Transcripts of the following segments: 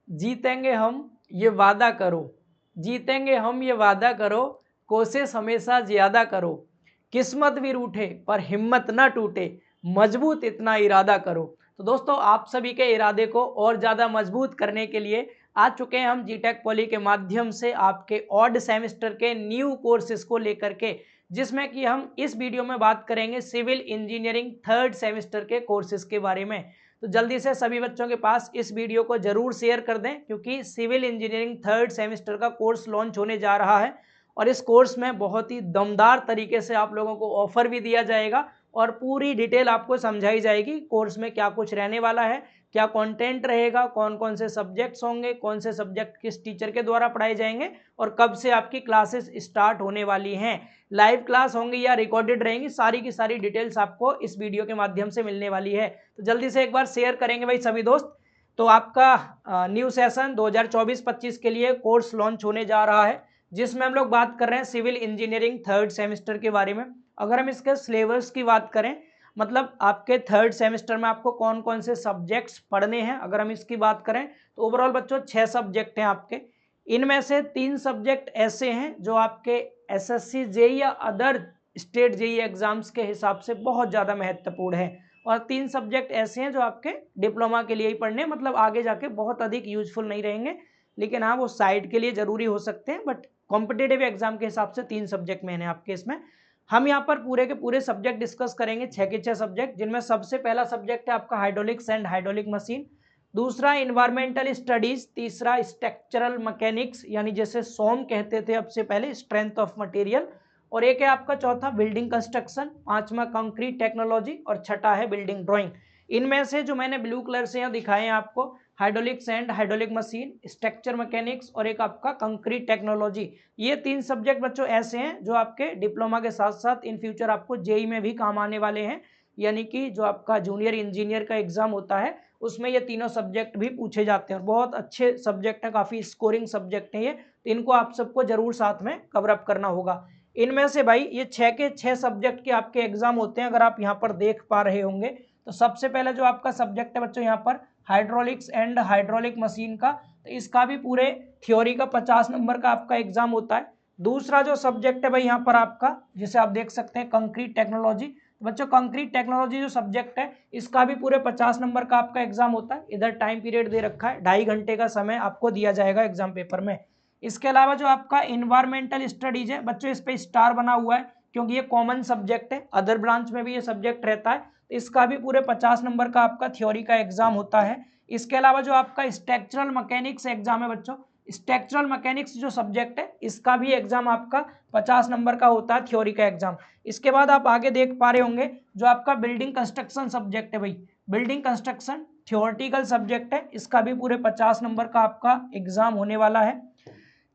जीतेंगे हम ये वादा करो, जीतेंगे हम ये वादा करो, कोशिश हमेशा ज्यादा करो, किस्मत भी रूठे पर हिम्मत ना टूटे, मजबूत इतना इरादा करो। तो दोस्तों आप सभी के इरादे को और ज़्यादा मजबूत करने के लिए आ चुके हैं हम जीटेक पॉली के माध्यम से आपके ऑड सेमेस्टर के न्यू कोर्सेज को लेकर के, जिसमें कि हम इस वीडियो में बात करेंगे सिविल इंजीनियरिंग थर्ड सेमेस्टर के कोर्सेज के बारे में। तो जल्दी से सभी बच्चों के पास इस वीडियो को जरूर शेयर कर दें, क्योंकि सिविल इंजीनियरिंग थर्ड सेमेस्टर का कोर्स लॉन्च होने जा रहा है और इस कोर्स में बहुत ही दमदार तरीके से आप लोगों को ऑफर भी दिया जाएगा और पूरी डिटेल आपको समझाई जाएगी कोर्स में क्या कुछ रहने वाला है, क्या कंटेंट रहेगा, कौन कौन से सब्जेक्ट्स होंगे, कौन से सब्जेक्ट किस टीचर के द्वारा पढ़ाए जाएंगे और कब से आपकी क्लासेस स्टार्ट होने वाली हैं, लाइव क्लास होंगी या रिकॉर्डेड रहेंगी, सारी की सारी डिटेल्स आपको इस वीडियो के माध्यम से मिलने वाली है। तो जल्दी से एक बार शेयर करेंगे भाई सभी दोस्त। तो आपका न्यू सेशन 2024-25 के लिए कोर्स लॉन्च होने जा रहा है, जिसमें हम लोग बात कर रहे हैं सिविल इंजीनियरिंग थर्ड सेमेस्टर के बारे में। अगर हम इसके सिलेबस की बात करें, मतलब आपके थर्ड सेमेस्टर में आपको कौन कौन से सब्जेक्ट्स पढ़ने हैं, अगर हम इसकी बात करें तो ओवरऑल बच्चों 6 सब्जेक्ट हैं आपके। इनमें से 3 सब्जेक्ट ऐसे हैं जो आपके एसएससी जेई या अदर स्टेट जेई एग्जाम्स के हिसाब से बहुत ज़्यादा महत्वपूर्ण है, और 3 सब्जेक्ट ऐसे हैं जो आपके डिप्लोमा के लिए ही पढ़ने, मतलब आगे जाके बहुत अधिक यूजफुल नहीं रहेंगे, लेकिन हाँ वो साइड के लिए जरूरी हो सकते हैं, बट कॉम्पिटेटिव एग्जाम के हिसाब से 3 सब्जेक्ट मैंने आपके इसमें। हम यहाँ पर पूरे के पूरे सब्जेक्ट डिस्कस करेंगे, 6 के 6 सब्जेक्ट, जिनमें सबसे पहला सब्जेक्ट है आपका हाइड्रोलिक्स एंड हाइड्रोलिक मशीन, दूसरा इन्वायरमेंटल स्टडीज, तीसरा स्ट्रक्चरल मैकेनिक्स यानी जैसे सोम कहते थे अब से पहले, स्ट्रेंथ ऑफ मटेरियल, और एक है आपका चौथा बिल्डिंग कंस्ट्रक्शन, पांचवा कंक्रीट टेक्नोलॉजी और छठा है बिल्डिंग ड्राइंग। इनमें से जो मैंने ब्लू कलर से यहाँ दिखाए हैं आपको, hydraulics and hydraulic machine, structure mechanics और एक आपका कंक्रीट टेक्नोलॉजी, ये 3 सब्जेक्ट बच्चों ऐसे हैं जो आपके डिप्लोमा के साथ साथ इन फ्यूचर आपको जेई में भी काम आने वाले हैं, यानी कि जो आपका जूनियर इंजीनियर का एग्जाम होता है उसमें ये तीनों सब्जेक्ट भी पूछे जाते हैं, और बहुत अच्छे सब्जेक्ट हैं, काफ़ी स्कोरिंग सब्जेक्ट हैं ये, तो इनको आप सबको जरूर साथ में कवर अप करना होगा। इनमें से भाई ये 6 के 6 सब्जेक्ट के आपके एग्जाम होते हैं, अगर आप यहाँ पर देख पा रहे होंगे तो सबसे पहले जो आपका सब्जेक्ट है बच्चों यहाँ पर हाइड्रोलिक्स एंड हाइड्रोलिक मशीन का, तो इसका भी पूरे थ्योरी का 50 नंबर का आपका एग्जाम होता है। दूसरा जो सब्जेक्ट है भाई यहाँ पर आपका, जिसे आप देख सकते हैं कंक्रीट टेक्नोलॉजी, तो बच्चों कंक्रीट टेक्नोलॉजी जो सब्जेक्ट है इसका भी पूरे 50 नंबर का आपका एग्जाम होता है। इधर टाइम पीरियड दे रखा है, 2.5 घंटे का समय आपको दिया जाएगा एग्जाम पेपर में। इसके अलावा जो आपका इन्वायरमेंटल स्टडीज है बच्चों, इस पे स्टार बना हुआ है क्योंकि ये कॉमन सब्जेक्ट है, अदर ब्रांच में भी ये सब्जेक्ट रहता है, तो इसका भी पूरे 50 नंबर का आपका थ्योरी का एग्जाम होता है। इसके अलावा जो आपका स्ट्रक्चरल मैकेनिक्स एग्जाम है बच्चों, स्ट्रक्चरल मैकेनिक्स जो सब्जेक्ट है इसका भी एग्जाम आपका 50 नंबर का होता है, थ्योरी का एग्जाम। इसके बाद आप आगे देख पा रहे होंगे जो आपका बिल्डिंग कंस्ट्रक्शन सब्जेक्ट है भाई, बिल्डिंग कंस्ट्रक्शन थ्योरेटिकल सब्जेक्ट है, इसका भी पूरे 50 नंबर का आपका एग्जाम होने वाला है।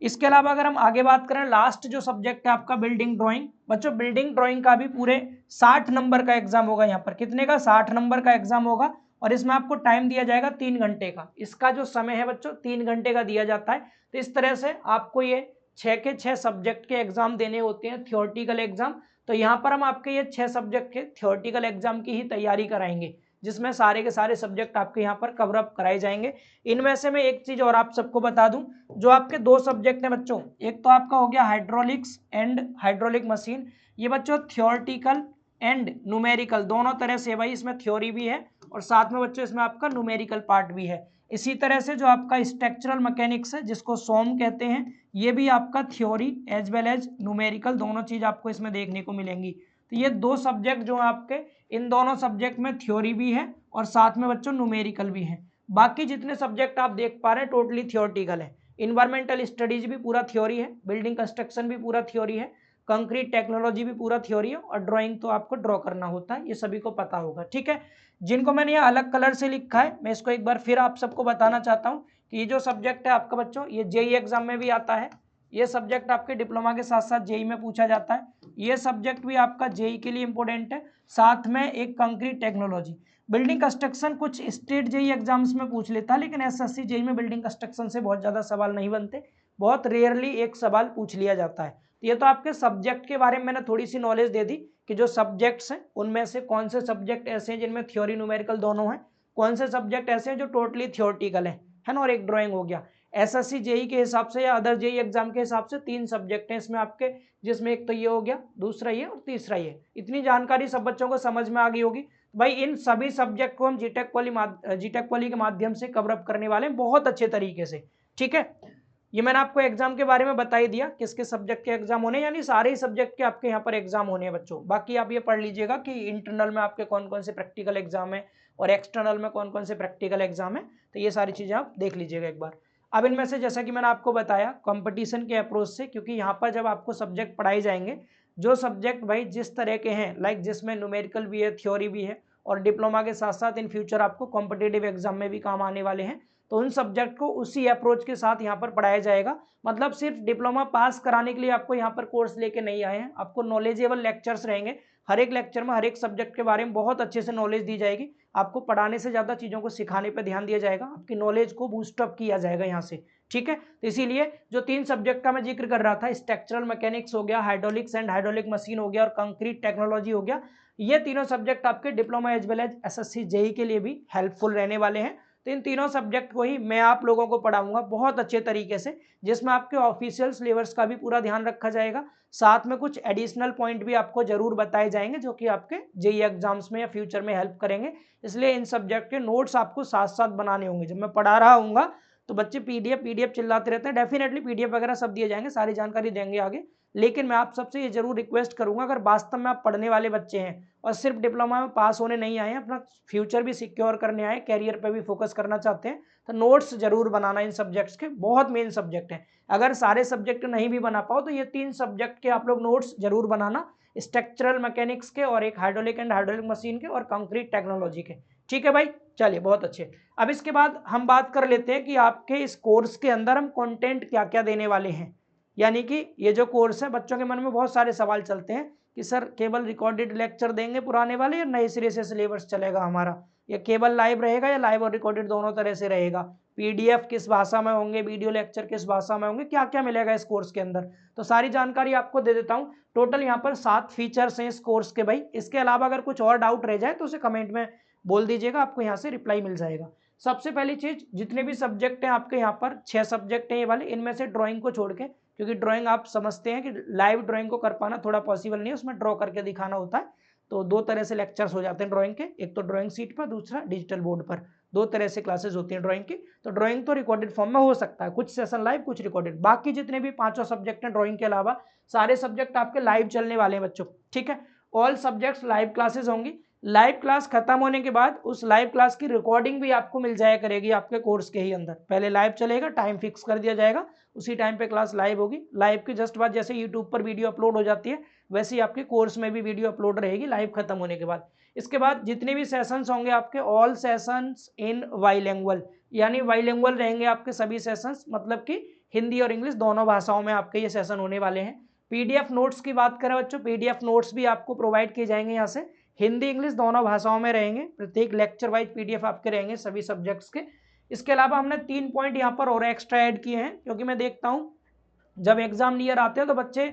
इसके अलावा अगर हम आगे बात करें, लास्ट जो सब्जेक्ट है आपका बिल्डिंग ड्राइंग, बच्चों बिल्डिंग ड्राइंग का भी पूरे 60 नंबर का एग्जाम होगा, यहाँ पर कितने का, 60 नंबर का एग्जाम होगा, और इसमें आपको टाइम दिया जाएगा 3 घंटे का, इसका जो समय है बच्चों 3 घंटे का दिया जाता है। तो इस तरह से आपको ये 6 के 6 सब्जेक्ट के एग्जाम देने होते हैं, थियोरटिकल एग्जाम। तो यहाँ पर हम आपके ये 6 सब्जेक्ट के थियोरटिकल एग्जाम की ही तैयारी कराएंगे, जिसमें सारे के सारे सब्जेक्ट आपके यहाँ पर कवर अप कराए जाएंगे। इनमें से मैं एक चीज और आप सबको बता दूं, जो आपके 2 सब्जेक्ट हैं बच्चों, एक तो आपका हो गया हाइड्रोलिक्स एंड हाइड्रोलिक मशीन, ये बच्चों थियोरटिकल एंड न्यूमेरिकल दोनों तरह से भाई, इसमें थ्योरी भी है और साथ में बच्चों इसमें आपका न्यूमेरिकल पार्ट भी है। इसी तरह से जो आपका स्ट्रक्चरल मैकेनिक्स है जिसको सोम कहते हैं, ये भी आपका theory as well as numerical दोनों चीज आपको इसमें देखने को मिलेंगी। तो ये 2 सब्जेक्ट जो है आपके, इन दोनों सब्जेक्ट में थ्योरी भी है और साथ में बच्चों न्यूमेरिकल भी है। बाकी जितने सब्जेक्ट आप देख पा रहे हैं टोटली थियोरटिकल है। इन्वायरमेंटल स्टडीज भी पूरा थ्योरी है, बिल्डिंग कंस्ट्रक्शन भी पूरा थ्योरी है, कंक्रीट टेक्नोलॉजी भी पूरा थ्योरी है, और ड्राइंग तो आपको ड्रॉ करना होता है, ये सभी को पता होगा, ठीक है। जिनको मैंने यहाँ अलग कलर से लिखा है, मैं इसको एक बार फिर आप सबको बताना चाहता हूँ कि ये जो सब्जेक्ट है आपका बच्चों, ये जेई एग्जाम में भी आता है, ये सब्जेक्ट आपके डिप्लोमा के साथ साथ जेई में पूछा जाता है, ये सब्जेक्ट भी आपका जेई के लिए इंपॉर्टेंट है, साथ में एक कंक्रीट टेक्नोलॉजी। बिल्डिंग कंस्ट्रक्शन कुछ स्टेट जेई एग्जाम्स में पूछ लेता है, लेकिन एसएससी जेई में बिल्डिंग कंस्ट्रक्शन से बहुत ज़्यादा सवाल नहीं बनते, बहुत रेयरली एक सवाल पूछ लिया जाता है। तो ये तो आपके सब्जेक्ट के बारे में मैंने थोड़ी सी नॉलेज दे दी कि जो सब्जेक्ट्स हैं उनमें से कौन से सब्जेक्ट ऐसे हैं जिनमें थ्योरी न्यूमेरिकल दोनों हैं, कौन से सब्जेक्ट ऐसे हैं जो टोटली थियोरटिकल हैं। है ना, और एक ड्राइंग हो गया। एसएससी जेई के हिसाब से या अदर जेई एग्जाम के हिसाब से 3 सब्जेक्ट हैं इसमें आपके, जिसमें एक तो ये हो गया, दूसरा ये और तीसरा ये। इतनी जानकारी सब बच्चों को समझ में आ गई होगी। भाई इन सभी सब्जेक्ट को हम जीटेक पॉली के माध्यम से कवर अप करने वाले हैं बहुत अच्छे तरीके से, ठीक है। ये मैंने आपको एग्जाम के बारे में बता ही दिया, किसके सब्जेक्ट के एग्जाम होने, यानी सारे ही सब्जेक्ट के आपके यहाँ पर एग्जाम होने हैं बच्चों। बाकी आप ये पढ़ लीजिएगा कि इंटरनल में आपके कौन कौन से प्रैक्टिकल एग्जाम है और एक्सटर्नल में कौन कौन से प्रैक्टिकल एग्जाम है, तो ये सारी चीजें आप देख लीजिएगा एक बार। अब इनमें से जैसा कि मैंने आपको बताया कंपटीशन के अप्रोच से, क्योंकि यहाँ पर जब आपको सब्जेक्ट पढ़ाए जाएंगे, जो सब्जेक्ट भाई जिस तरह के हैं, लाइक जिसमें न्यूमेरिकल भी है, थ्योरी भी है, और डिप्लोमा के साथ साथ इन फ्यूचर आपको कॉम्पिटेटिव एग्जाम में भी काम आने वाले हैं, तो उन सब्जेक्ट को उसी अप्रोच के साथ यहाँ पर पढ़ाया जाएगा। मतलब सिर्फ डिप्लोमा पास कराने के लिए आपको यहाँ पर कोर्स लेके नहीं आए हैं, आपको नॉलेजेबल लेक्चर्स रहेंगे। हर एक लेक्चर में हर एक सब्जेक्ट के बारे में बहुत अच्छे से नॉलेज दी जाएगी। आपको पढ़ाने से ज़्यादा चीज़ों को सिखाने पर ध्यान दिया जाएगा, आपकी नॉलेज को बूस्टअप किया जाएगा यहाँ से, ठीक है। तो इसीलिए जो 3 सब्जेक्ट का मैं जिक्र कर रहा था, स्ट्रक्चरल मैकेनिक्स हो गया, हाइड्रोलिक्स एंड हाइड्रोलिक मशीन हो गया और कंक्रीट टेक्नोलॉजी हो गया, ये तीनों सब्जेक्ट आपके diploma as well as SSC JE के लिए भी हेल्पफुल रहने वाले हैं। तो इन तीनों सब्जेक्ट को ही मैं आप लोगों को पढ़ाऊंगा बहुत अच्छे तरीके से, जिसमें आपके ऑफिशियल सिलेबस का भी पूरा ध्यान रखा जाएगा। साथ में कुछ एडिशनल पॉइंट भी आपको जरूर बताए जाएंगे जो कि आपके जेई एग्जाम्स में या फ्यूचर में हेल्प करेंगे। इसलिए इन सब्जेक्ट के नोट्स आपको साथ साथ बनाने होंगे। जब मैं पढ़ा रहा हूँगा तो बच्चे पीडीएफ चिल्लाते रहते हैं, डेफिनेटली पीडीएफ वगैरह सब दिए जाएंगे, सारी जानकारी देंगे आगे। लेकिन मैं आप सबसे ये जरूर रिक्वेस्ट करूंगा, अगर वास्तव में आप पढ़ने वाले बच्चे हैं और सिर्फ डिप्लोमा में पास होने नहीं आए हैं, अपना फ्यूचर भी सिक्योर करने आए, कैरियर पे भी फोकस करना चाहते हैं, तो नोट्स जरूर बनाना इन सब्जेक्ट्स के, बहुत मेन सब्जेक्ट हैं। अगर सारे सब्जेक्ट नहीं भी बना पाओ तो ये 3 सब्जेक्ट के आप लोग नोट्स जरूर बनाना, स्ट्रक्चरल मैकेनिक्स के और एक हाइड्रोलिक एंड हाइड्रोलिक मशीन के और कंक्रीट टेक्नोलॉजी के, ठीक है भाई। चलिए बहुत अच्छे। अब इसके बाद हम बात कर लेते हैं कि आपके इस कोर्स के अंदर हम कंटेंट क्या क्या देने वाले हैं। यानी कि ये जो कोर्स है, बच्चों के मन में बहुत सारे सवाल चलते हैं कि सर केवल रिकॉर्डेड लेक्चर देंगे पुराने वाले या नए सिरे से सिलेबस चलेगा हमारा, या केवल लाइव रहेगा या लाइव और रिकॉर्डेड दोनों तरह से रहेगा, पीडीएफ किस भाषा में होंगे, वीडियो लेक्चर किस भाषा में होंगे, क्या क्या मिलेगा इस कोर्स के अंदर, तो सारी जानकारी आपको दे देता हूँ। टोटल यहाँ पर 7 फीचर्स हैं इस कोर्स के भाई। इसके अलावा अगर कुछ और डाउट रह जाए तो उसे कमेंट में बोल दीजिएगा, आपको यहाँ से रिप्लाई मिल जाएगा। सबसे पहली चीज, जितने भी सब्जेक्ट हैं आपके यहाँ पर 6 सब्जेक्ट हैं ये वाले, इनमें से ड्राइंग को छोड़ के, क्योंकि ड्राइंग आप समझते हैं कि लाइव ड्राइंग को कर पाना थोड़ा पॉसिबल नहीं है, उसमें ड्रॉ करके दिखाना होता है। तो 2 तरह से लेक्चर्स हो जाते हैं ड्राइंग के, एक तो ड्राइंग सीट पर, दूसरा डिजिटल बोर्ड पर। 2 तरह से क्लासेस होती हैं ड्राइंग की। तो ड्राइंग तो रिकॉर्डेड फॉर्म में हो सकता है, कुछ सेशन लाइव कुछ रिकॉर्डेड। बाकी जितने भी 5 सब्जेक्ट हैं ड्राइंग के अलावा, सारे सब्जेक्ट आपके लाइव चलने वाले हैं बच्चों, ठीक है। ऑल सब्जेक्ट्स लाइव क्लासेस होंगी। लाइव क्लास खत्म होने के बाद उस लाइव क्लास की रिकॉर्डिंग भी आपको मिल जाया करेगी आपके कोर्स के ही अंदर। पहले लाइव चलेगा, टाइम फिक्स कर दिया जाएगा, उसी टाइम पे क्लास लाइव होगी। लाइव के जस्ट बाद जैसे यूट्यूब पर वीडियो अपलोड हो जाती है, वैसे ही आपके कोर्स में भी वीडियो अपलोड रहेगी लाइव खत्म होने के बाद। इसके बाद जितने भी सेशंस होंगे आपके, ऑल सेशंस इन बाइलिंगुअल, यानी बाइलिंगुअल रहेंगे आपके सभी सेशंस, मतलब कि हिंदी और इंग्लिश दोनों भाषाओं में आपके ये सेशन होने वाले हैं। पीडीएफ नोट्स की बात करें बच्चों, पीडीएफ नोट्स भी आपको प्रोवाइड किए जाएंगे यहाँ से, हिंदी इंग्लिश दोनों भाषाओं में रहेंगे। प्रत्येक लेक्चर वाइज पीडीएफ आपके रहेंगे सभी सब्जेक्ट्स के। इसके अलावा हमने 3 पॉइंट यहाँ पर और एक्स्ट्रा ऐड किए हैं, क्योंकि मैं देखता हूँ जब एग्जाम नियर आते हैं तो बच्चे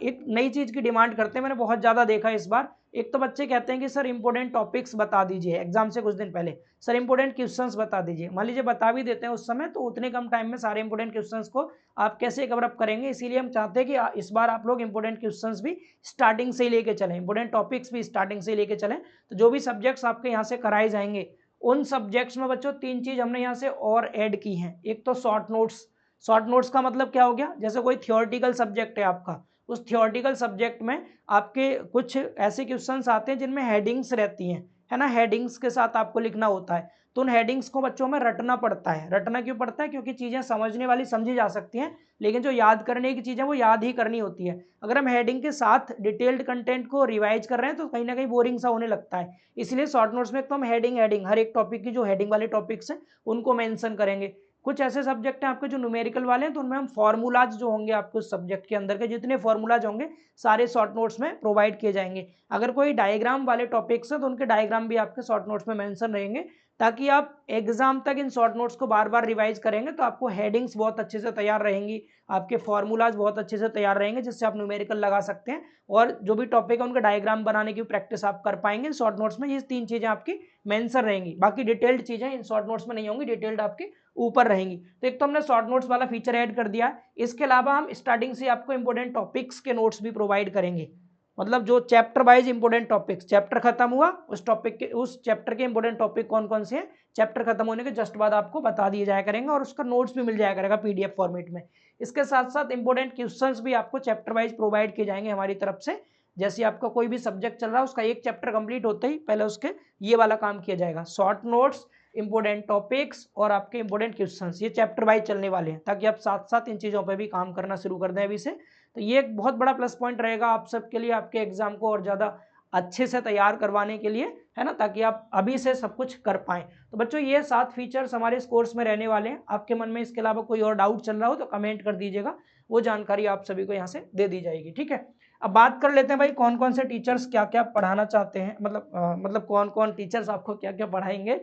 एक नई चीज की डिमांड करते हैं। मैंने बहुत ज्यादा देखा इस बार। एक तो बच्चे कहते हैं कि सर इंपोर्टेंट टॉपिक्स बता दीजिए, एग्जाम से कुछ दिन पहले सर इंपोर्टेंट क्वेश्चंस बता दीजिए। मान लीजिए बता भी देते हैं उस समय, तो उतने कम टाइम में सारे इंपोर्टेंट क्वेश्चंस को आप कैसे कवर अप करेंगे। इसीलिए हम चाहते हैं कि इस बार आप लोग इंपोर्टेंट क्वेश्चंस भी स्टार्टिंग से ही लेके चलें, इंपोर्टेंट टॉपिक्स भी स्टार्टिंग से ही लेके चलें। तो जो भी सब्जेक्ट्स आपके यहाँ से कराए जाएंगे, उन सब्जेक्ट्स में बच्चों 3 चीज हमने यहाँ से और ऐड की हैं। एक तो शॉर्ट नोट्स। शॉर्ट नोट्स का मतलब क्या हो गया, जैसे कोई थियोरेटिकल सब्जेक्ट है आपका, उस थियोरेटिकल सब्जेक्ट में आपके कुछ ऐसे क्वेश्चंस आते हैं जिनमें हेडिंग्स रहती हैं, है ना, हेडिंग्स के साथ आपको लिखना होता है। तो उन हेडिंग्स को बच्चों में रटना पड़ता है। रटना क्यों पड़ता है, क्योंकि चीजें समझने वाली समझी जा सकती हैं, लेकिन जो याद करने की चीजें वो याद ही करनी होती है। अगर हम हेडिंग के साथ डिटेल्ड कंटेंट को रिवाइज कर रहे हैं तो कहीं ना कहीं बोरिंग सा होने लगता है। इसलिए शॉर्ट नोट्स में तो हम हेडिंग हर एक टॉपिक की जो हेडिंग वाले टॉपिक्स हैं उनको मेंशन करेंगे। कुछ ऐसे सब्जेक्ट हैं आपके जो न्यूमेरिकल वाले हैं, तो उनमें हम फॉर्मूलाज जो होंगे आपके उस सब्जेक्ट के अंदर के जितने फॉर्मूलाज होंगे सारे शॉर्ट नोट्स में प्रोवाइड किए जाएंगे। अगर कोई डायग्राम वाले टॉपिक्स हैं तो उनके डायग्राम भी आपके शॉर्ट नोट्स में मेंशन रहेंगे, ताकि आप एग्जाम तक इन शॉर्ट नोट्स को बार बार रिवाइज करेंगे तो आपको हेडिंग्स बहुत अच्छे से तैयार रहेंगी, आपके फॉर्मूलाज बहुत अच्छे से तैयार रहेंगे जिससे आप न्यूमेरिकल लगा सकते हैं, और जो भी टॉपिक है उनका डायग्राम बनाने की प्रैक्टिस आप कर पाएंगे शॉर्ट नोट्स में। ये 3 चीजें आपकी मेंशन रहेंगी, बाकी डिटेल्ड चीजें इन शॉर्ट नोट्स में नहीं होंगी, डिटेल्ड आपके ऊपर रहेंगी। तो एक तो हमने शॉर्ट नोट्स वाला फीचर ऐड कर दिया। इसके अलावा हम स्टार्टिंग से आपको इंपॉर्टेंट टॉपिक्स के नोट्स भी प्रोवाइड करेंगे, मतलब जो chapter wise important topics, chapter खत्म हुआ उस टॉपिक के, उस चैप्टर के इंपॉर्टेंट टॉपिक कौन कौन से हैं, चैप्टर खत्म होने के जस्ट बाद आपको बता दिए जाया करेंगे और उसका नोट्स भी मिल जाया करेगा पीडीएफ फॉर्मेट में। इसके साथ साथ इंपॉर्टेंट क्वेश्चंस भी आपको चैप्टर वाइज प्रोवाइड किए जाएंगे हमारी तरफ से। जैसे आपका कोई भी सब्जेक्ट चल रहा है उसका एक चैप्टर कंप्लीट होते ही पहले उसके ये वाला काम किया जाएगा, शॉर्ट नोट्स, इंपॉर्टेंट टॉपिक्स और आपके इंपॉर्टेंट क्वेश्चंस, ये चैप्टर वाइज चलने वाले हैं ताकि आप साथ साथ इन चीज़ों पर भी काम करना शुरू कर दें अभी से। तो ये एक बहुत बड़ा प्लस पॉइंट रहेगा आप सबके लिए, आपके एग्जाम को और ज़्यादा अच्छे से तैयार करवाने के लिए, है ना, ताकि आप अभी से सब कुछ कर पाएं। तो बच्चों ये 7 फीचर्स हमारे इस कोर्स में रहने वाले हैं। आपके मन में इसके अलावा कोई और डाउट चल रहा हो तो कमेंट कर दीजिएगा, वो जानकारी आप सभी को यहाँ से दे दी जाएगी, ठीक है। अब बात कर लेते हैं भाई कौन कौन से टीचर्स क्या क्या पढ़ाना चाहते हैं, मतलब कौन कौन टीचर्स आपको क्या क्या पढ़ाएंगे।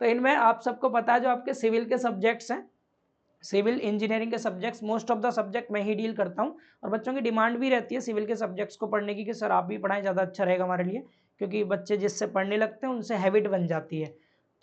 तो इनमें आप सबको पता है जो आपके सिविल के सब्जेक्ट्स हैं, सिविल इंजीनियरिंग के subjects, most of the subject मैं ही डील करता हूं, और बच्चों की डिमांड भी रहती है सिविल के सब्जेक्ट्स को पढ़ने की कि सर आप भी पढ़ाएं, ज़्यादा अच्छा रहेगा हमारे लिए, क्योंकि बच्चे जिससे पढ़ने लगते हैं उनसे हैबिट बन जाती है।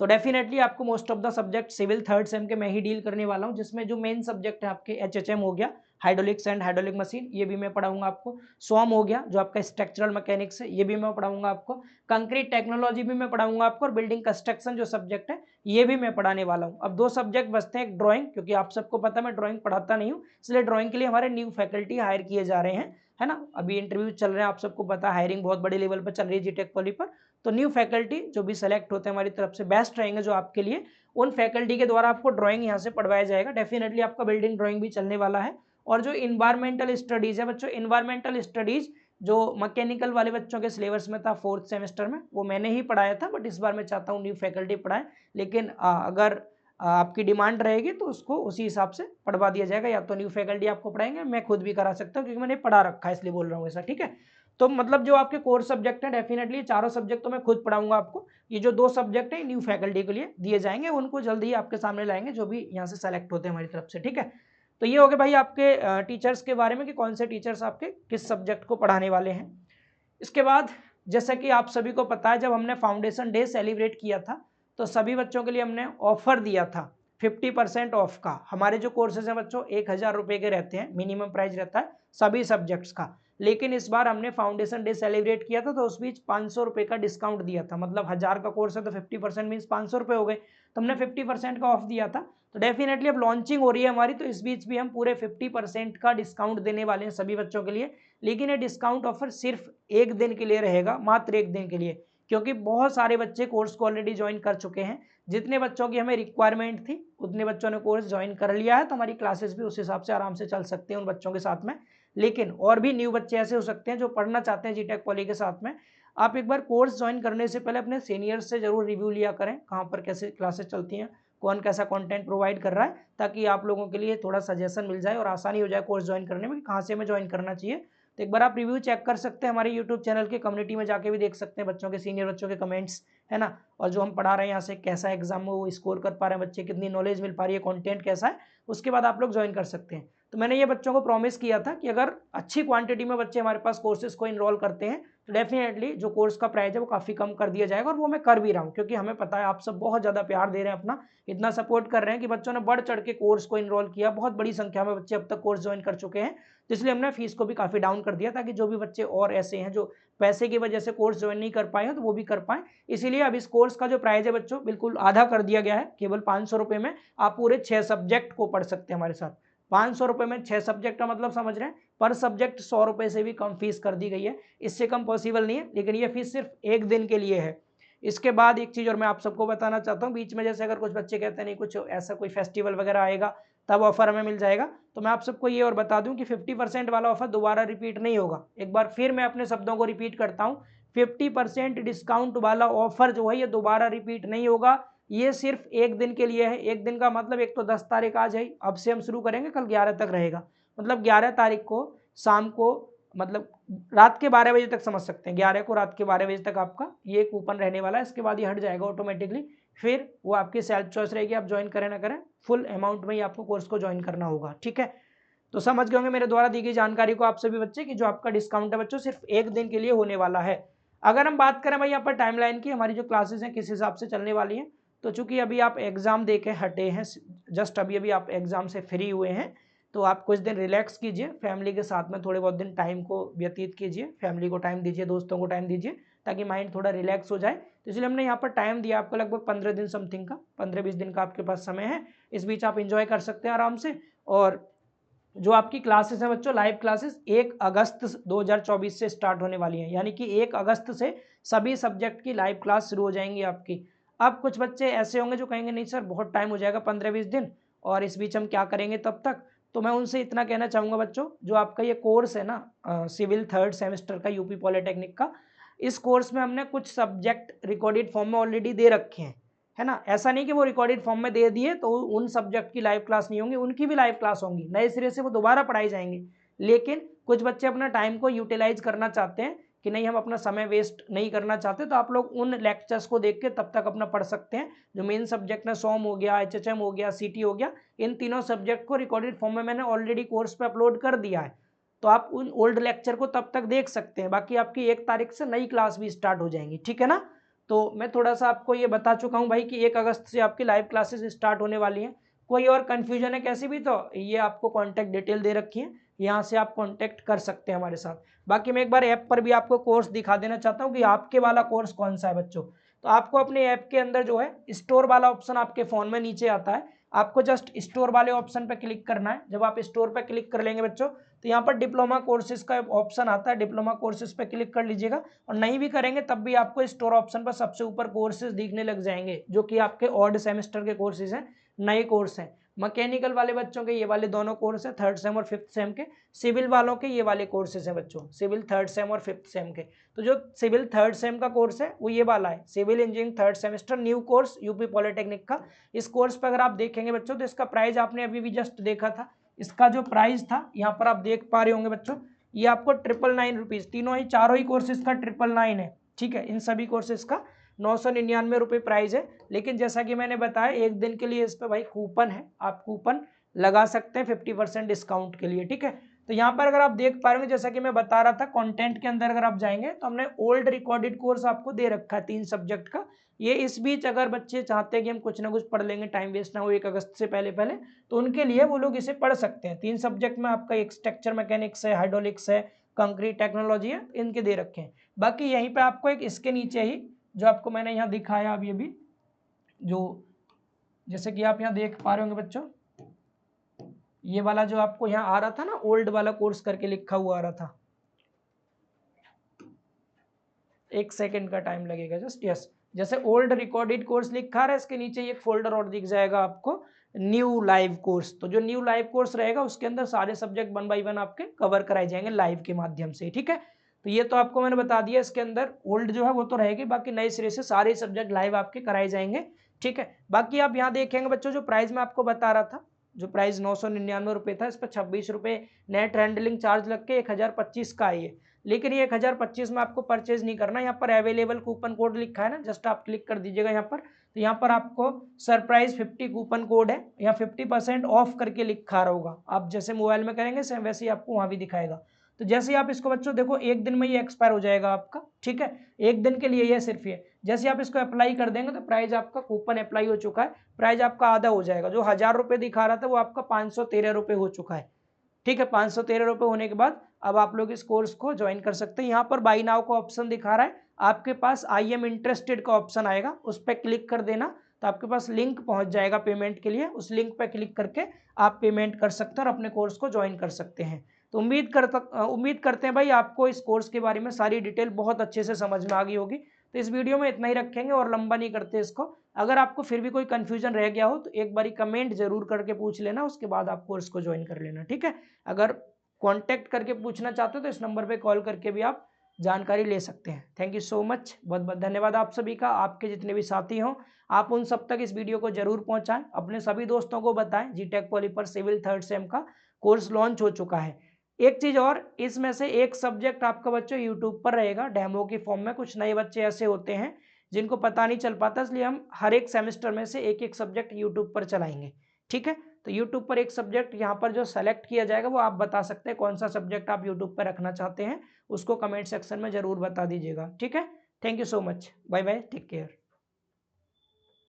तो डेफिनेटली आपको most of the subject civil third sem के मैं ही डील करने वाला हूं, जिसमें जो मेन सब्जेक्ट है आपके HHM हो गया, हाइड्रोलिक्स एंड हाइड्रोलिक मशीन, ये भी मैं पढ़ाऊंगा आपको। स्वाम हो गया जो आपका स्ट्रक्चरल मैकेनिक्स है, ये भी मैं पढ़ाऊंगा आपको। कंक्रीट टेक्नोलॉजी भी मैं पढ़ाऊंगा आपको, और बिल्डिंग कंस्ट्रक्शन जो सब्जेक्ट है ये भी मैं पढ़ाने वाला हूँ। अब 2 सब्जेक्ट बचते हैं, एक ड्राइंग, क्योंकि आप सबको पता है मैं ड्राइंग पढ़ाता नहीं हूँ, इसलिए ड्राइंग के लिए हमारे न्यू फैकल्टी हायर किए जा रहे हैं, है ना। अभी इंटरव्यू चल रहे हैं, आप सबको पता है हायरिंग बहुत बड़े लेवल पर चल रही है जीटेक पॉली पर। तो न्यू फैकल्टी जो भी सेलेक्ट होते हैं हमारी तरफ से बेस्ट रहेंगे जो आपके लिए, उन फैकल्टी के द्वारा आपको ड्राइंग यहाँ से पढ़वाया जाएगा। डेफिनेटली आपका बिल्डिंग ड्राइंग भी चलने वाला है। और जो इन्वायरमेंटल स्टडीज है बच्चों, इन्वायरमेंटल स्टडीज जो मैकेनिकल वाले बच्चों के सिलेबस में था 4th सेमेस्टर में, वो मैंने ही पढ़ाया था, बट इस बार मैं चाहता हूँ न्यू फैकल्टी पढ़ाएं। लेकिन अगर आपकी डिमांड रहेगी तो उसको उसी हिसाब से पढ़वा दिया जाएगा, या तो न्यू फैकल्टी आपको पढ़ाएंगे, मैं खुद भी करा सकता हूँ क्योंकि मैंने पढ़ा रखा है इसलिए बोल रहा हूँ ऐसा, ठीक है। तो मतलब जो आपके कोर सब्जेक्ट है डेफिनेटली चारों सब्जेक्ट तो मैं खुद पढ़ाऊंगा आपको। ये जो 2 सब्जेक्ट है न्यू फैकल्टी के लिए दिए जाएंगे, उनको जल्दी ही आपके सामने लाएंगे जो भी यहाँ से सेलेक्ट होते हैं हमारी तरफ से, ठीक है। तो ये हो गया भाई आपके टीचर्स के बारे में कि कौन से टीचर्स आपके किस सब्जेक्ट को पढ़ाने वाले हैं। इसके बाद जैसा कि आप सभी को पता है जब हमने फाउंडेशन डे सेलिब्रेट किया था तो सभी बच्चों के लिए हमने ऑफर दिया था 50% ऑफ का। हमारे जो कोर्सेज हैं बच्चों 1000 रुपये के रहते हैं, मिनिमम प्राइस रहता है सभी सब्जेक्ट्स का, लेकिन इस बार हमने फाउंडेशन डे सेलिब्रेट किया था तो उस बीच 500 रुपये का डिस्काउंट दिया था। मतलब 1000 का कोर्स है तो 50% मीन्स 500 रुपये हो गए, तो हमने 50% का ऑफ दिया था। तो डेफिनेटली अब लॉन्चिंग हो रही है हमारी, तो इस बीच भी हम पूरे 50% का डिस्काउंट देने वाले हैं सभी बच्चों के लिए। लेकिन ये डिस्काउंट ऑफर सिर्फ 1 दिन के लिए रहेगा, मात्र 1 दिन के लिए, क्योंकि बहुत सारे बच्चे कोर्स को ऑलरेडी ज्वाइन कर चुके हैं। जितने बच्चों की हमें रिक्वायरमेंट थी उतने बच्चों ने कोर्स ज्वाइन कर लिया है, तो हमारी क्लासेस भी उस हिसाब से आराम से चल सकते हैं उन बच्चों के साथ में। लेकिन और भी न्यू बच्चे ऐसे हो सकते हैं जो पढ़ना चाहते हैं जीटेक पॉली के साथ में। आप एक बार कोर्स ज्वाइन करने से पहले अपने सीनियर्स से जरूर रिव्यू लिया करें, कहाँ पर कैसे क्लासेस चलती हैं, कौन कैसा कंटेंट प्रोवाइड कर रहा है, ताकि आप लोगों के लिए थोड़ा सजेशन मिल जाए और आसानी हो जाए कोर्स ज्वाइन करने में कि कहाँ से हमें ज्वाइन करना चाहिए। तो एक बार आप रिव्यू चेक कर सकते हैं, हमारे यूट्यूब चैनल के कम्युनिटी में जाके भी देख सकते हैं बच्चों के, सीनियर बच्चों के कमेंट्स, है ना। और जो हम पढ़ा रहे हैं यहाँ से कैसा एग्जाम में वो स्कोर कर पा रहे हैं बच्चे, कितनी नॉलेज मिल पा रही है, कंटेंट कैसा है, उसके बाद आप लोग ज्वाइन कर सकते हैं। तो मैंने ये बच्चों को प्रॉमिस किया था कि अगर अच्छी क्वांटिटी में बच्चे हमारे पास कोर्सेज को इनरोल करते हैं तो डेफिनेटली जो कोर्स का प्राइस है वो काफ़ी कम कर दिया जाएगा, और वो मैं कर भी रहा हूँ क्योंकि हमें पता है आप सब बहुत ज़्यादा प्यार दे रहे हैं अपना, इतना सपोर्ट कर रहे हैं कि बच्चों ने बढ़ चढ़ के कोर्स को इनरोल किया। बहुत बड़ी संख्या में बच्चे अब तक कोर्स ज्वाइन कर चुके हैं, तो इसलिए हमने फीस को भी काफ़ी डाउन कर दिया ताकि जो भी बच्चे और ऐसे हैं जो पैसे की वजह से कोर्स ज्वाइन नहीं कर पाए हैं तो वो भी कर पाएँ। इसीलिए अब इस कोर्स का जो प्राइस है बच्चों बिल्कुल आधा कर दिया गया है, केवल 500 रुपये में आप पूरे 6 सब्जेक्ट को पढ़ सकते हैं हमारे साथ। 500 रुपये में 6 सब्जेक्ट का मतलब समझ रहे हैं, पर सब्जेक्ट 100 रुपये से भी कम फीस कर दी गई है, इससे कम पॉसिबल नहीं है, लेकिन ये फीस सिर्फ 1 दिन के लिए है। इसके बाद एक चीज़ और मैं आप सबको बताना चाहता हूँ, बीच में जैसे अगर कुछ बच्चे कहते हैं नहीं कुछ ऐसा कोई फेस्टिवल वगैरह आएगा तब ऑफर हमें मिल जाएगा, तो मैं आप सबको ये और बता दूं कि 50% वाला ऑफर दोबारा रिपीट नहीं होगा। एक बार फिर मैं अपने शब्दों को रिपीट करता हूँ, 50% डिस्काउंट वाला ऑफर जो है ये दोबारा रिपीट नहीं होगा, ये सिर्फ 1 दिन के लिए है। 1 दिन का मतलब एक तो 10 तारीख आज है, अब से हम शुरू करेंगे, कल 11 तक रहेगा, मतलब 11 तारीख को शाम को, मतलब रात के 12 बजे तक समझ सकते हैं, 11 को रात के 12 बजे तक आपका ये कूपन रहने वाला है। इसके बाद ये हट जाएगा ऑटोमेटिकली, फिर वो आपकी सेल्फ चॉइस रहेगी, आप ज्वाइन करें ना करें, फुल अमाउंट में ही आपको कोर्स को ज्वाइन करना होगा। ठीक है, तो समझ गए होंगे मेरे द्वारा दी गई जानकारी को आप सभी बच्चे कि जो आपका डिस्काउंट है बच्चों सिर्फ एक दिन के लिए होने वाला है। अगर हम बात करें भाई यहाँ पर टाइमलाइन की, हमारी जो क्लासेस हैं किस हिसाब से चलने वाली हैं, तो चूंकि अभी आप एग्जाम दे के हटे हैं, जस्ट अभी अभी आप एग्जाम से फ्री हुए हैं, तो आप कुछ दिन रिलैक्स कीजिए, फैमिली के साथ में थोड़े बहुत दिन टाइम को व्यतीत कीजिए, फैमिली को टाइम दीजिए, दोस्तों को टाइम दीजिए, ताकि माइंड थोड़ा रिलैक्स हो जाए। तो इसलिए हमने यहाँ पर टाइम दिया आपको लगभग 15 दिन समथिंग का, 15-20 दिन का आपके पास समय है। इस बीच आप इंजॉय कर सकते हैं आराम से। और जो आपकी क्लासेस हैं बच्चों, लाइव क्लासेस 1 अगस्त 2024 से स्टार्ट होने वाली हैं, यानी कि 1 अगस्त से सभी सब्जेक्ट की लाइव क्लास शुरू हो जाएंगी आपकी। अब कुछ बच्चे ऐसे होंगे जो कहेंगे नहीं सर बहुत टाइम हो जाएगा 15-20 दिन, और इस बीच हम क्या करेंगे तब तक। तो मैं उनसे इतना कहना चाहूँगा बच्चों, जो आपका ये कोर्स है ना सिविल 3rd सेमेस्टर का यूपी पॉलिटेक्निक का, इस कोर्स में हमने कुछ सब्जेक्ट रिकॉर्डेड फॉर्म में ऑलरेडी दे रखे हैं, है ना। ऐसा नहीं कि वो रिकॉर्डेड फॉर्म में दे दिए तो उन सब्जेक्ट की लाइव क्लास नहीं होंगी, उनकी भी लाइव क्लास होंगी, नए सिरे से वो दोबारा पढ़ाई जाएंगी। लेकिन कुछ बच्चे अपना टाइम को यूटिलाइज करना चाहते हैं कि नहीं हम अपना समय वेस्ट नहीं करना चाहते, तो आप लोग उन लेक्चर्स को देख के तब तक अपना पढ़ सकते हैं। जो मेन सब्जेक्ट है सॉम हो गया, HHM हो गया, CT हो गया, इन तीनों सब्जेक्ट को रिकॉर्डेड फॉर्म में मैंने ऑलरेडी कोर्स पे अपलोड कर दिया है, तो आप उन ओल्ड लेक्चर को तब तक देख सकते हैं। बाकी आपकी 1 तारीख से नई क्लास भी स्टार्ट हो जाएंगी, ठीक है ना। तो मैं थोड़ा सा आपको ये बता चुका हूँ भाई कि 1 अगस्त से आपकी लाइव क्लासेस स्टार्ट होने वाली हैं। कोई और कन्फ्यूजन है कैसी भी, तो ये आपको कॉन्टैक्ट डिटेल दे रखी है, यहाँ से आप कॉन्टैक्ट कर सकते हैं हमारे साथ। बाकी मैं एक बार ऐप पर भी आपको कोर्स दिखा देना चाहता हूँ कि आपके वाला कोर्स कौन सा है बच्चों। तो आपको अपने ऐप के अंदर जो है स्टोर वाला ऑप्शन आपके फ़ोन में नीचे आता है, आपको जस्ट स्टोर वाले ऑप्शन पर क्लिक करना है। जब आप स्टोर पर क्लिक कर लेंगे बच्चों, तो यहाँ पर डिप्लोमा कोर्सेज का ऑप्शन आता है, डिप्लोमा कोर्सेज पे क्लिक कर लीजिएगा। और नहीं भी करेंगे तब भी आपको स्टोर ऑप्शन पर सबसे ऊपर कोर्सेज दिखने लग जाएंगे, जो कि आपके ऑड सेमेस्टर के कोर्सेज हैं, नए कोर्स हैं। मैकेनिकल वाले बच्चों के ये वाले दोनों कोर्स हैं 3rd सेम और 5th सेम के, सिविल वालों के ये वाले कोर्सेज हैं बच्चों, सिविल 3rd सेम और 5th सेम के। तो जो सिविल 3rd सेम का कोर्स है वो ये वाला है, civil engineering 3rd semester new course UP polytechnic का। इस कोर्स पर अगर आप देखेंगे बच्चों तो इसका प्राइस आपने अभी भी जस्ट देखा था, इसका जो प्राइस था यहाँ पर आप देख पा रहे होंगे बच्चों, ये आपको 999 रुपीज़, तीनों ही चारों ही कोर्सेज का 999 है। ठीक है, इन सभी कोर्सेज का 999 रुपये प्राइस है। लेकिन जैसा कि मैंने बताया एक दिन के लिए इस पर भाई कूपन है, आप कूपन लगा सकते हैं 50% डिस्काउंट के लिए। ठीक है, तो यहाँ पर अगर आप देख पा रहे हैं जैसा कि मैं बता रहा था, कंटेंट के अंदर अगर आप जाएंगे तो हमने ओल्ड रिकॉर्डेड कोर्स आपको दे रखा है 3 सब्जेक्ट का। ये इस बीच अगर बच्चे चाहते हैं कि हम कुछ ना कुछ पढ़ लेंगे, टाइम वेस्ट ना हो 1 अगस्त से पहले पहले, तो उनके लिए वो लोग इसे पढ़ सकते हैं। 3 सब्जेक्ट में आपका एक स्ट्रक्चर मैकेनिक्स है, हाइड्रोलिक्स है, कंक्रीट टेक्नोलॉजी है, इनके दे रखे हैं। बाकी यहीं पे आपको एक इसके नीचे ही जो आपको मैंने यहाँ दिखाया अभी अभी, जो जैसे कि आप यहाँ देख पा रहे होंगे बच्चों, ये वाला जो आपको यहाँ आ रहा था ना ओल्ड वाला कोर्स करके लिखा हुआ आ रहा था, 1 सेकेंड का टाइम लगेगा जस्ट, यस। जैसे ओल्ड रिकॉर्डेड कोर्स लिखा है, इसके नीचे एक फोल्डर और दिख जाएगा आपको न्यू लाइव कोर्स। तो जो न्यू लाइव कोर्स रहेगा उसके अंदर सारे सब्जेक्ट 1 बाय 1 आपके कवर कराए जाएंगे लाइव के माध्यम से। ठीक है, तो ये तो आपको मैंने बता दिया, इसके अंदर ओल्ड जो है वो तो रहेगी, बाकी नए सिरे से सारे सब्जेक्ट लाइव आपके कराए जाएंगे। ठीक है, बाकी आप यहाँ देखेंगे बच्चों जो प्राइस मैं आपको बता रहा था, जो प्राइस 999 रुपये था, इस पर 26 रुपये नेट हैंडलिंग चार्ज लग के 1025 का है ये। लेकिन ये 1025 में आपको परचेज नहीं करना, यहाँ पर अवेलेबल कूपन कोड लिखा है ना, जस्ट आप क्लिक कर दीजिएगा यहाँ पर। तो यहाँ पर आपको सरप्राइज 50 कूपन कोड है, यहाँ 50% ऑफ करके लिखा रहा होगा, आप जैसे मोबाइल में करेंगे सेम वैसे ही आपको वहाँ भी दिखाएगा। तो जैसे ही आप इसको बच्चों देखो 1 दिन में ये एक्सपायर हो जाएगा आपका। ठीक है, 1 दिन के लिए ये सिर्फ ये, जैसे आप इसको अप्लाई कर देंगे तो प्राइस आपका कूपन अप्लाई हो चुका है, प्राइस आपका आधा हो जाएगा, जो 1000 रुपये दिखा रहा था वो आपका 513 रुपये हो चुका है। ठीक है, 513 रुपये होने के बाद अब आप लोग इस कोर्स को ज्वाइन कर सकते हैं। यहाँ पर बाई नाउ का ऑप्शन दिखा रहा है, आपके पास आई एम इंटरेस्टेड का ऑप्शन आएगा, उस पर क्लिक कर देना, तो आपके पास लिंक पहुंच जाएगा पेमेंट के लिए, उस लिंक पर क्लिक करके आप पेमेंट कर सकते हैं और अपने कोर्स को ज्वाइन कर सकते हैं। तो उम्मीद करते हैं भाई आपको इस कोर्स के बारे में सारी डिटेल बहुत अच्छे से समझ में आ गई होगी। तो इस वीडियो में इतना ही रखेंगे और लंबा नहीं करते इसको। अगर आपको फिर भी कोई कंफ्यूजन रह गया हो तो एक बारी कमेंट जरूर करके पूछ लेना, उसके बाद आप कोर्स को ज्वाइन कर लेना। ठीक है, अगर कांटेक्ट करके पूछना चाहते हो तो इस नंबर पे कॉल करके भी आप जानकारी ले सकते हैं। थैंक यू सो मच, बहुत बहुत धन्यवाद आप सभी का। आपके जितने भी साथी हों आप उन सब तक इस वीडियो को जरूर पहुंचाएं, अपने सभी दोस्तों को बताएं जीटेक पॉली पर सिविल 3rd सेम का कोर्स लॉन्च हो चुका है। एक चीज और, इसमें से एक सब्जेक्ट आपका बच्चों यूट्यूब पर रहेगा डेमो की फॉर्म में। कुछ नए बच्चे ऐसे होते हैं जिनको पता नहीं चल पाता, इसलिए हम हर एक सेमेस्टर में से एक एक सब्जेक्ट यूट्यूब पर चलाएंगे। ठीक है, तो यूट्यूब पर एक सब्जेक्ट यहाँ पर जो सेलेक्ट किया जाएगा वो आप बता सकते हैं कौन सा सब्जेक्ट आप यूट्यूब पर रखना चाहते हैं, उसको कमेंट सेक्शन में जरूर बता दीजिएगा। ठीक है, thank you so much, bye bye, take care.